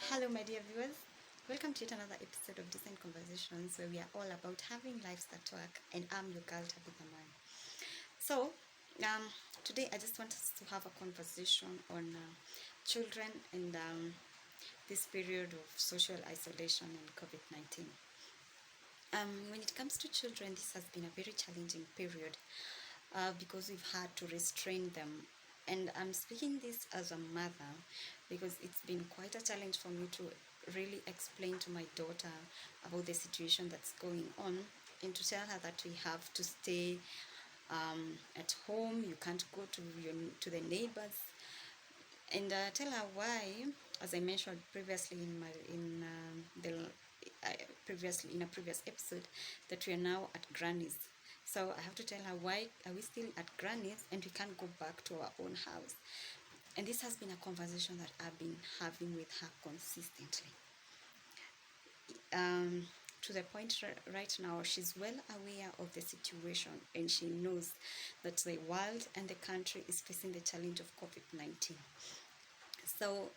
Hello, my dear viewers. Welcome to yet another episode of Decent Conversations, where we are all about having lives that work. And I'm your girl, Tabby. So, um, today I just want us to have a conversation on children and this period of social isolation and COVID-19. When it comes to children, this has been a very challenging period because we've had to restrain them. And I'm speaking this as a mother because it's been quite a challenge for me to really explain to my daughter about the situation that's going on, and to tell her that we have to stay at home. You can't go to the neighbors, and tell her why, as I mentioned previously in a previous episode, that we are now at Granny's. So I have to tell her, why are we still at Granny's and we can't go back to our own house? And this has been a conversation that I've been having with her consistently. To the point right now, she's well aware of the situation, and she knows that the world and the country is facing the challenge of COVID-19. So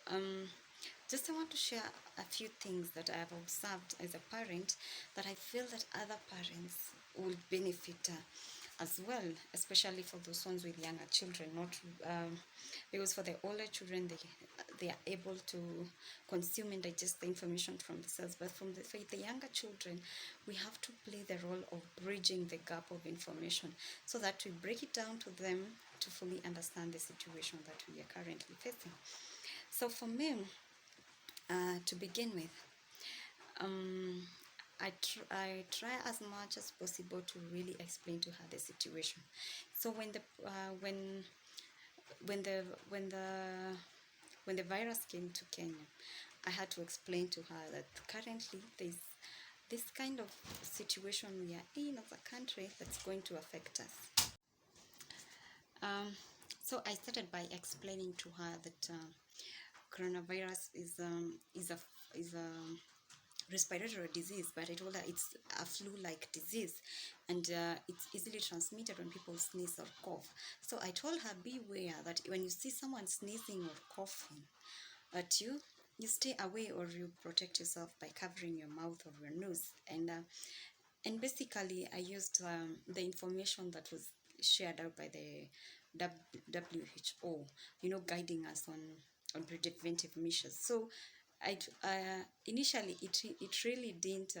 just I want to share a few things that I have observed as a parent that I feel that other parents will benefit as well, especially for those ones with younger children. Not because for the older children, they are able to consume and digest the information from the cells, but for the younger children, we have to play the role of bridging the gap of information so that we break it down to them to fully understand the situation that we are currently facing. So for me, to begin with, I try as much as possible to really explain to her the situation. So when the virus came to Kenya, I had to explain to her that currently there's this kind of situation we are in as a country that's going to affect us. So I started by explaining to her that coronavirus is a respiratory disease, but I told her it's a flu-like disease, and it's easily transmitted when people sneeze or cough. So I told her, beware that when you see someone sneezing or coughing at you, you stay away or you protect yourself by covering your mouth or your nose. And basically I used the information that was shared out by the WHO, guiding us on preventive measures. So initially it really didn't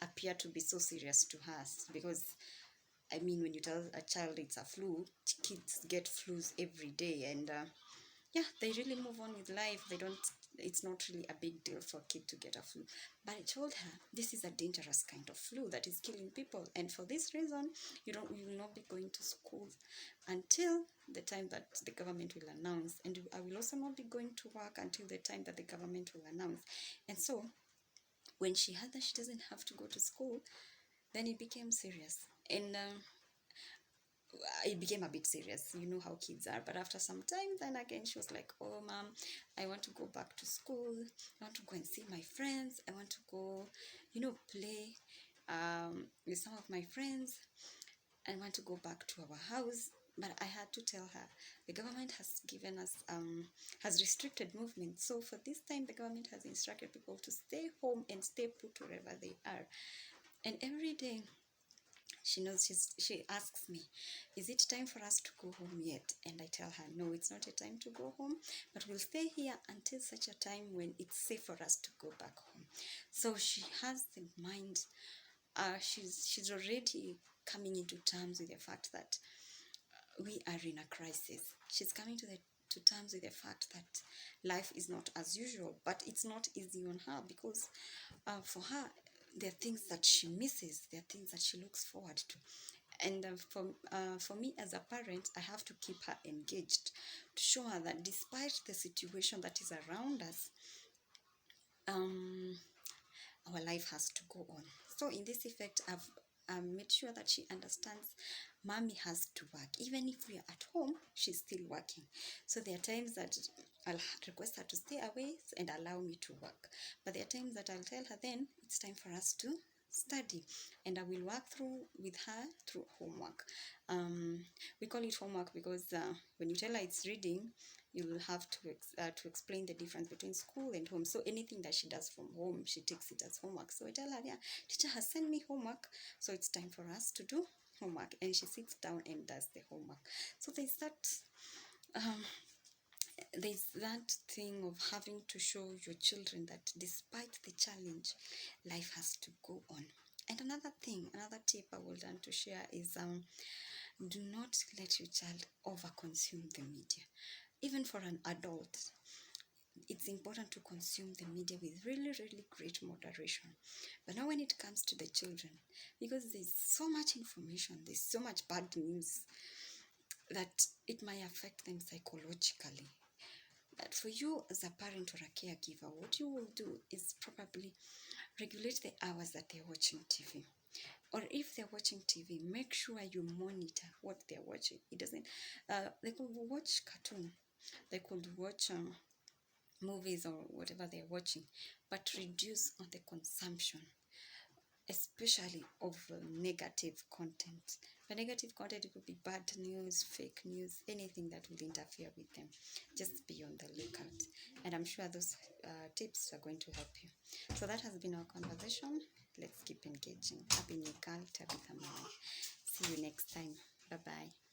appear to be so serious to us, because I mean, when you tell a child it's a flu, kids get flus every day, and they really move on with life. It's not really a big deal for a kid to get a flu. But I told her, this is a dangerous kind of flu that is killing people, and for this reason you will not be going to school until the time that the government will announce, and I will also not be going to work until the time that the government will announce. And so when she heard that she doesn't have to go to school, then it became serious, and it became a bit serious. You know how kids are. But after some time, then again she was like, oh mom, I want to go back to school, I want to go and see my friends, I want to go play with some of my friends, I want to go back to our house. But I had to tell her, the government has given us has restricted movement. So for this time, the government has instructed people to stay home and stay put wherever they are. And every day she asks me, is it time for us to go home yet? And I tell her, no, it's not a time to go home, but we'll stay here until such a time when it's safe for us to go back home. So she has the mind, she's already coming into terms with the fact that we are in a crisis. She's coming to terms with the fact that life is not as usual, but it's not easy on her, because for her, there are things that she misses, there are things that she looks forward to. And for me as a parent, I have to keep her engaged to show her that despite the situation that is around us, our life has to go on. So in this effect, I've made sure that she understands mommy has to work. Even if we are at home, she's still working. So there are times that I'll request her to stay away and allow me to work. But there are times that I'll tell her, then it's time for us to study, and I will work through with her through homework. We call it homework because when you tell her it's reading, you will have to explain the difference between school and home. So anything that she does from home, she takes it as homework. So I tell her, yeah, teacher has sent me homework, so it's time for us to do homework, and she sits down and does the homework. So um, there's that thing of having to show your children that despite the challenge, life has to go on. And another tip I would want to share is do not let your child over consume the media. Even for an adult, it's important to consume the media with really, really great moderation. But now when it comes to the children, because there's so much information, there's so much bad news, that it might affect them psychologically. But for you as a parent or a caregiver, what you will do is probably regulate the hours that they're watching TV. Or if they're watching TV, make sure you monitor what they're watching. It doesn't, they could watch cartoon, they could watch movies or whatever they're watching, but reduce on the consumption, especially of negative content. But negative content, it could be bad news, fake news, anything that will interfere with them. Just be on the lookout. And I'm sure those tips are going to help you. So that has been our conversation. Let's keep engaging. Happy New Girl, Tabby. See you next time. Bye-bye.